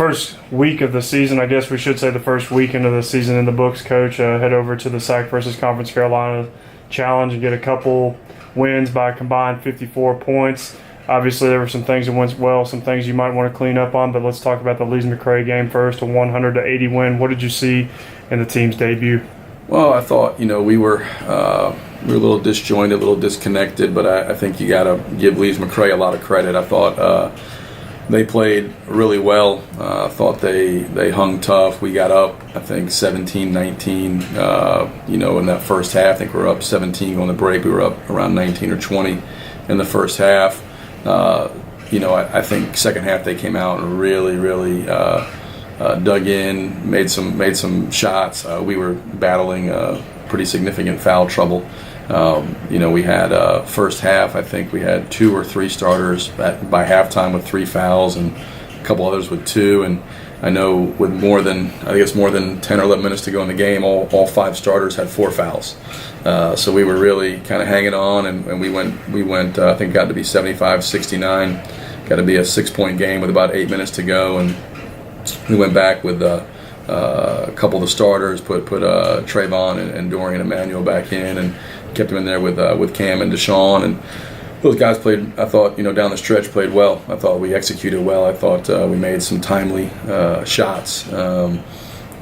first week of the season, I guess we should say the first weekend of the season in the books, Coach. Head over to the SAC versus Conference Carolina Challenge and get a couple wins by a combined 54 points. Obviously, there were some things that went well, some things you might want to clean up on, but let's talk about the Lees-McRae game first, a 100-80 win. What did you see in the team's debut? Well, I thought, we were a little disjointed, a little disconnected, but I think you got to give Lees-McRae a lot of credit. I thought they played really well. I thought they hung tough. We got up, I think, 17-19, in that first half. I think we were up 17 going to break. We were up around 19 or 20 in the first half. I think second half they came out and really dug in, made some shots. We were battling pretty significant foul trouble. We had first half, I think we had 2 or 3 starters by halftime with 3 fouls and a couple others with 2. And I know with more than 10 or 11 minutes to go in the game, all 5 starters had 4 fouls. So we were really kind of hanging on, and we went. I think got to be 75-69. Got to be a 6-point game with about 8 minutes to go, and we went back with a couple of the starters, put Trevon and Dorian Emmanuel back in, and kept them in there with Cam and Deshaun, and those guys played. I thought down the stretch played well. I thought we executed well. I thought we made some timely shots.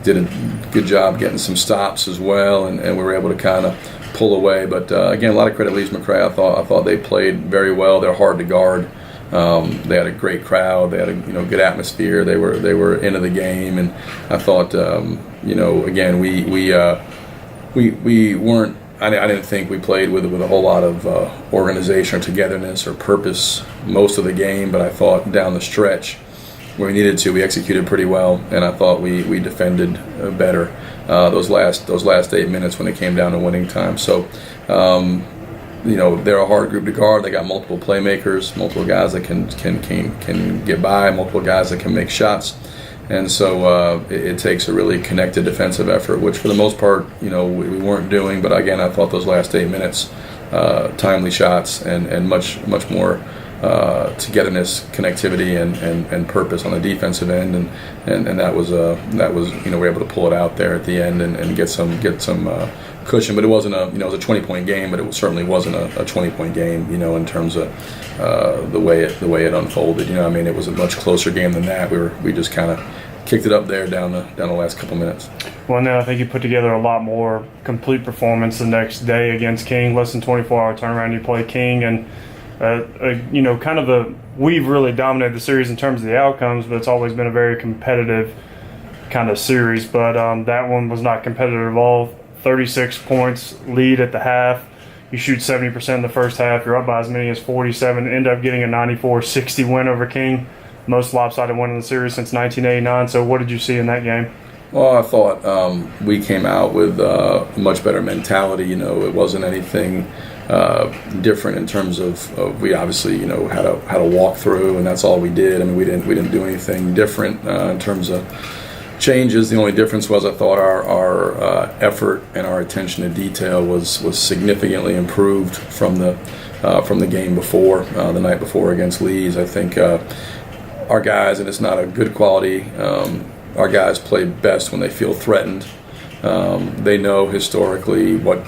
Did a good job getting some stops as well, and we were able to kind of pull away. But again, a lot of credit to Lees-McRae. I thought they played very well. They're hard to guard. They had a great crowd. They had a good atmosphere. They were into the game, and I thought again we weren't. I didn't think we played with a whole lot of organization or togetherness or purpose most of the game. But I thought down the stretch, where we needed to, we executed pretty well, and I thought we defended better those last 8 minutes when it came down to winning time. So, they're a hard group to guard. They got multiple playmakers, multiple guys that can get by, multiple guys that can make shots, and so it takes a really connected defensive effort, which for the most part, we weren't doing. But again, I thought those last 8 minutes, timely shots and much more. Togetherness, connectivity, and purpose on the defensive end, and that was we were able to pull it out there at the end and get some cushion. But it wasn't it was a 20-point game, but it certainly wasn't a 20-point game, in terms of the way it unfolded. It was a much closer game than that. We just kind of kicked it up there down the last couple minutes. Well, now I think you put together a lot more complete performance the next day against King. Less than 24-hour turnaround. You play King and. We've really dominated the series in terms of the outcomes, but it's always been a very competitive kind of series. But that one was not competitive at all. 36 points lead at the half. You shoot 70% in the first half. You're up by as many as 47. End up getting a 94-60 win over King. Most lopsided win in the series since 1989. So what did you see in that game? Well, I thought we came out with a much better mentality. It wasn't anything different in terms of we obviously had a walk through, and that's all we did. We didn't do anything different in terms of changes. The only difference was I thought our effort and our attention to detail was significantly improved from the game before, the night before against Lees. I think our guys, and it's not a good quality. Our guys play best when they feel threatened. They know historically what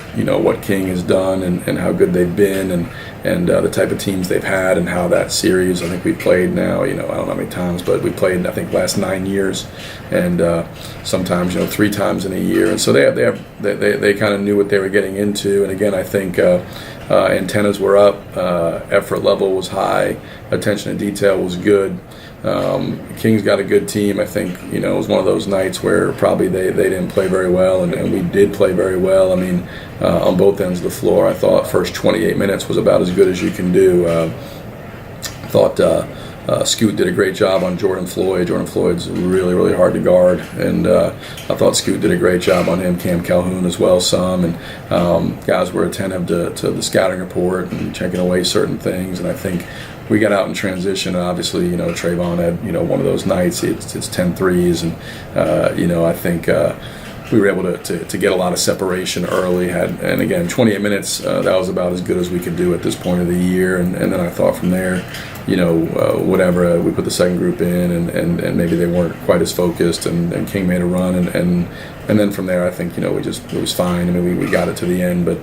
King has done and how good they've been and the type of teams they've had and how that series. I think we've played now. I don't know how many times, but we played I think last 9 years, and sometimes 3 times in a year. And so they kind of knew what they were getting into. And again, I think antennas were up, effort level was high, attention to detail was good. King's got a good team. I think it was one of those nights where probably they didn't play very well, and we did play very well. On both ends of the floor, I thought first 28 minutes was about as good as you can do. Thought Scoot did a great job on Jordan Floyd. Jordan Floyd's really hard to guard, and I thought Scoot did a great job on him. Cam Calhoun as well some, and guys were attentive to the scouting report and checking away certain things, and I think we got out in transition, and obviously, Trevon had, one of those nights. It's 10 threes, and I think we were able to get a lot of separation early. And again, 28 minutes, that was about as good as we could do at this point of the year. And then I thought from there, whatever, we put the second group in, and maybe they weren't quite as focused, and King made a run, and then from there, I think, it was fine. I mean, we got it to the end, but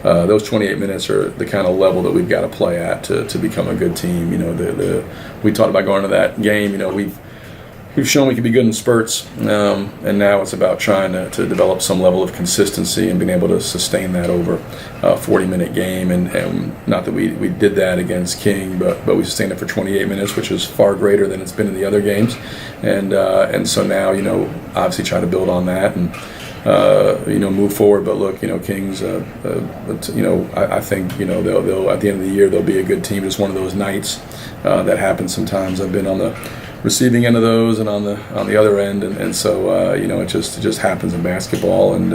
those 28 minutes are the kind of level that we've got to play at to become a good team. We talked about going to that game. We've shown we can be good in spurts, and now it's about trying to develop some level of consistency and being able to sustain that over a 40-minute game. And not that we did that against King, but we sustained it for 28 minutes, which is far greater than it's been in the other games. And so now, obviously try to build on that and move forward. But look, Kings, I think, they'll at the end of the year they'll be a good team. Just one of those nights that happens sometimes. I've been on the receiving end of those and on the other end, and so it just happens in basketball, and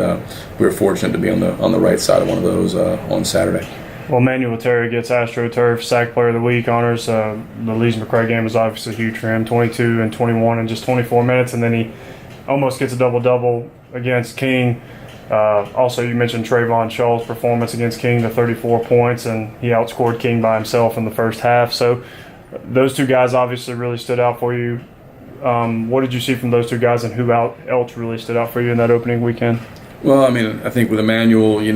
we were fortunate to be on the right side of one of those on Saturday. Well, Manuel Terry gets AstroTurf Sack Player of the Week honors. The Lees McRae game was obviously huge for him, 22 and 21 in just 24 minutes, and then he almost gets a double-double against King. Also, you mentioned Trevon Shaw's performance against King, the 34 points, and he outscored King by himself in the first half. So those two guys obviously really stood out for you. What did you see from those two guys, and who else really stood out for you in that opening weekend? Well, I mean, I think with Emmanuel, he's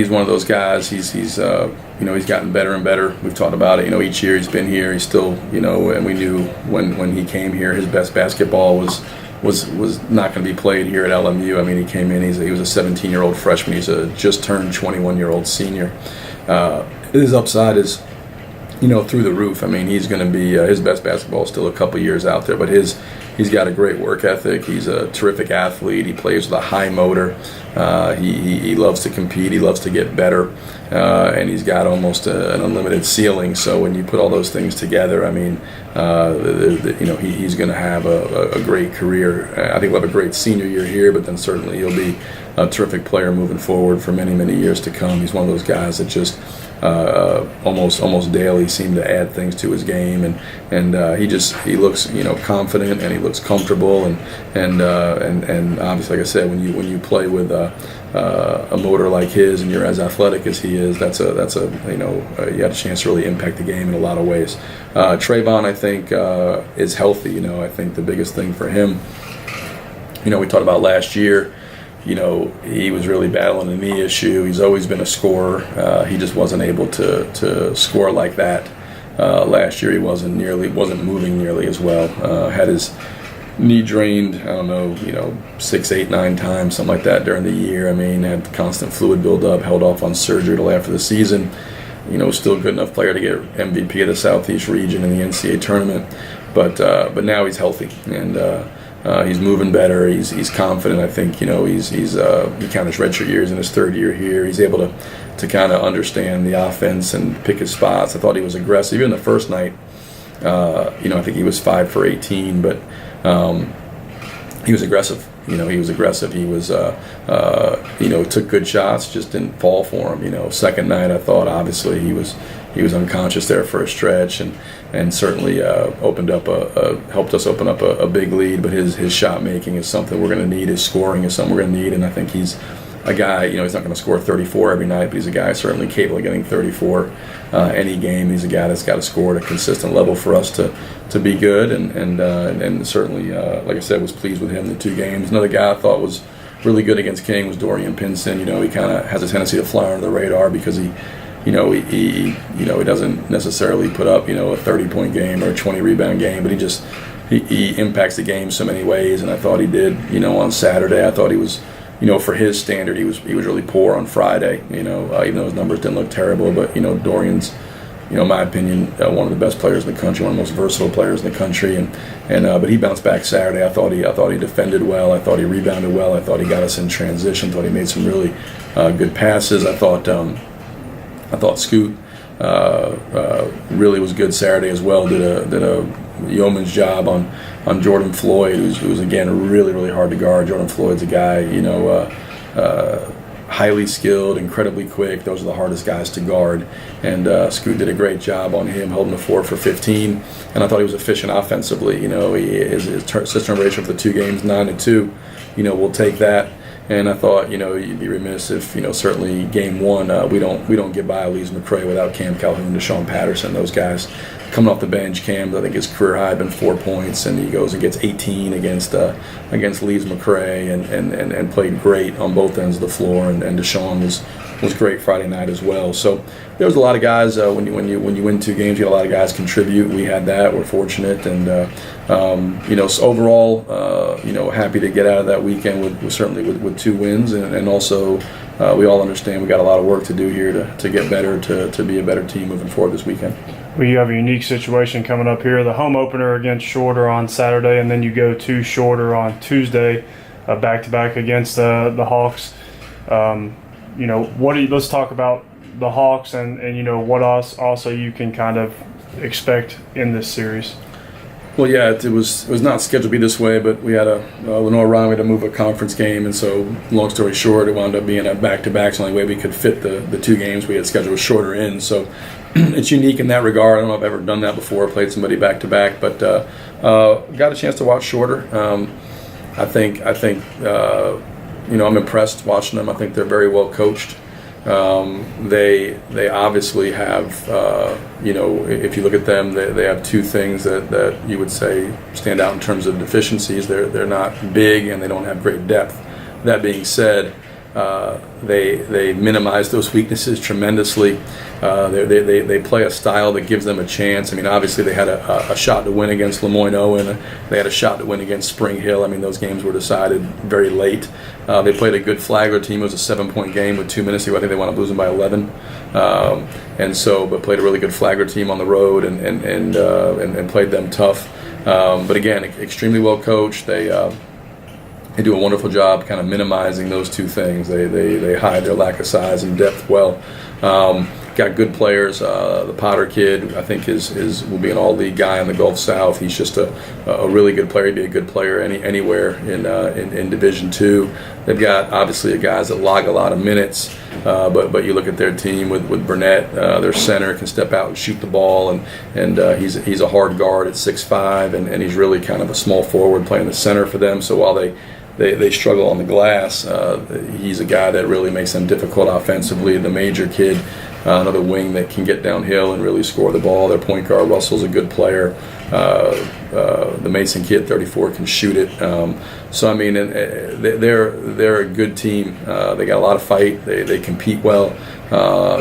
one of those guys. He's gotten better and better. We've talked about it. Each year he's been here, he's still, and we knew when he came here, his best basketball was not going to be played here at LMU. I mean, he came in, he was a 17-year-old freshman. He's a just turned 21-year-old senior. His upside is, through the roof. I mean, he's going to be his best basketball is still a couple years out there, but he's got a great work ethic. He's a terrific athlete. He plays with a high motor. He loves to compete. He loves to get better, and he's got almost an unlimited ceiling. So when you put all those things together, I mean, he's going to have a great career. I think we'll have a great senior year here, but then certainly he'll be a terrific player moving forward for many, many years to come. He's one of those guys that just almost daily seem to add things to his game, and he looks confident, and he looks comfortable, and obviously, like I said, when you play with a motor like his and you're as athletic as he is, that's you had a chance to really impact the game in a lot of ways. Trevon, I think, is healthy. I think the biggest thing for him, we talked about last year. He was really battling a knee issue. He's always been a scorer. He just wasn't able to score like that. Last year he wasn't moving nearly as well. Had his knee drained, 6, 8, 9 times, something like that during the year. I mean, had constant fluid buildup, held off on surgery till after the season. Still a good enough player to get MVP of the Southeast region in the NCAA tournament. But now he's healthy, and he's moving better. He's confident. I think he counted his redshirt years in his third year here. He's able to kind of understand the offense and pick his spots. I thought he was aggressive. Even the first night, I think he was 5 for 18, but he was aggressive. He was aggressive. He was took good shots, just didn't fall for him. Second night, I thought obviously he was unconscious there for a stretch, and certainly helped us open up a big lead. But his shot making is something we're going to need. His scoring is something we're going to need, and I think he's a guy. He's not going to score 34 every night, but he's a guy certainly capable of getting 34 any game. He's a guy that's got to score at a consistent level for us to be good, and certainly, like I said, was pleased with him in the 2 games. Another guy I thought was really good against King was Dorian Pinson. He kind of has a tendency to fly under the radar because he doesn't necessarily put up, a 30-point game or a 20-rebound game, but he impacts the game so many ways, and I thought he did, on Saturday. I thought he was, for his standard, he was really poor on Friday, even though his numbers didn't look terrible, but, Dorian's, in my opinion, one of the best players in the country, one of the most versatile players in the country, but he bounced back Saturday. I thought he defended well. I thought he rebounded well. I thought he got us in transition. I thought he made some really good passes. I thought Scoot really was good Saturday as well. Did a yeoman's job on Jordan Floyd, who's again really, really hard to guard. Jordan Floyd's a guy, highly skilled, incredibly quick. Those are the hardest guys to guard. And Scoot did a great job on him, holding the floor for 15. And I thought he was efficient offensively. His assist-turn ratio for the 2 games, 9-2. We'll take that. And I thought, you'd be remiss if, certainly game 1, we don't get by Lees McCray without Cam Calhoun, Deshaun Patterson, those guys. Coming off the bench, Cam, I think his career high had been 4 points, and he goes and gets 18 against Lees McCray and played great on both ends of the floor. And Deshaun was great Friday night as well. So there was a lot of guys. When you win 2 games, you had a lot of guys contribute. We had that. We're fortunate, and so overall, happy to get out of that weekend with 2 wins, and also we all understand we got a lot of work to do here to get better, to be a better team moving forward this weekend. Well, you have a unique situation coming up here. The home opener against Shorter on Saturday, and then you go to Shorter on Tuesday, back-to-back against the Hawks. Let's talk about the Hawks and what also you can kind of expect in this series. Well, yeah, it was not scheduled to be this way, but we had Lenore Ryan, we had to move a conference game, and so long story short, it wound up being a back-to-back. It's the only way we could fit the 2 games we had scheduled Shorter in. So it's unique in that regard. I don't know if I've ever done that before, played somebody back-to-back, but got a chance to watch Shorter. I think I'm impressed watching them. I think they're very well coached. They obviously have, if you look at them, they have 2 things that you would say stand out in terms of deficiencies. They're not big and they don't have great depth. That being said, they minimize those weaknesses tremendously. They play a style that gives them a chance. I mean, obviously they had a shot to win against Lemoyne Owen. They had a shot to win against Spring Hill. I mean, those games were decided very late. They played a good Flagler team. It was a 7-point game with 2 minutes to go. I think they wound up losing by 11. But played a really good Flagler team on the road and played them tough. But again, extremely well coached. They do a wonderful job kind of minimizing those 2 things. They hide their lack of size and depth well. Got good players. The Potter kid, I think, will be an all-league guy in the Gulf South. He's just a really good player. He'd be a good player anywhere in Division II. They've got obviously guys that log a lot of minutes, but you look at their team with Burnett, their center can step out and shoot the ball, and he's a hard guard at 6'5", and he's really kind of a small forward playing the center for them. So while they struggle on the glass, he's a guy that really makes them difficult offensively. The Major kid, another wing that can get downhill and really score the ball. Their point guard, Russell's a good player. The Mason kid, 34, can shoot it. So I mean, they're a good team. They got a lot of fight. They compete well.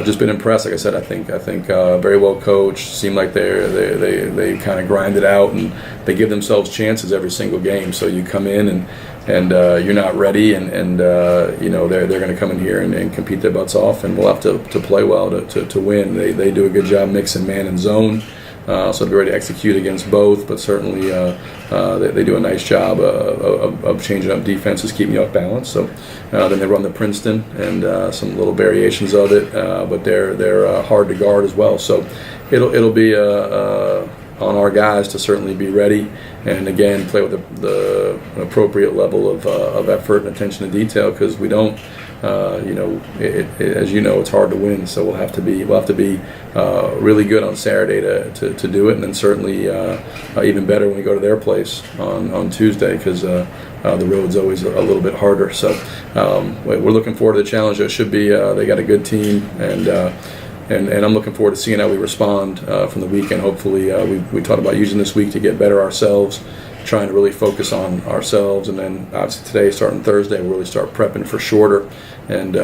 Just been impressed. Like I said, I think very well coached. Seem like they kind of grind it out, and they give themselves chances every single game. So you come in and you're not ready, and they're going to come in here and compete their butts off, and we'll have to play well to win. They do a good job mixing man and zone. So they're ready to execute against both, but certainly they do a nice job of changing up defenses, keeping you off balance. So then they run the Princeton and some little variations of it, but they're hard to guard as well. So it'll be on our guys to certainly be ready, and again play with an appropriate level of effort and attention to detail, because we don't. As you know, it's hard to win, so we'll have to be really good on Saturday to do it, and then certainly even better when we go to their place on Tuesday, because the road's always a little bit harder. So we're looking forward to the challenge. It should be. They got a good team, and I'm looking forward to seeing how we respond from the weekend. Hopefully, we talked about using this week to get better ourselves, trying to really focus on ourselves, and then obviously today, starting Thursday, we'll really start prepping for Shorter and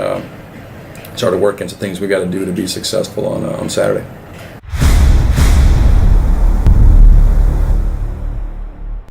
start to work into things we got to do to be successful on Saturday.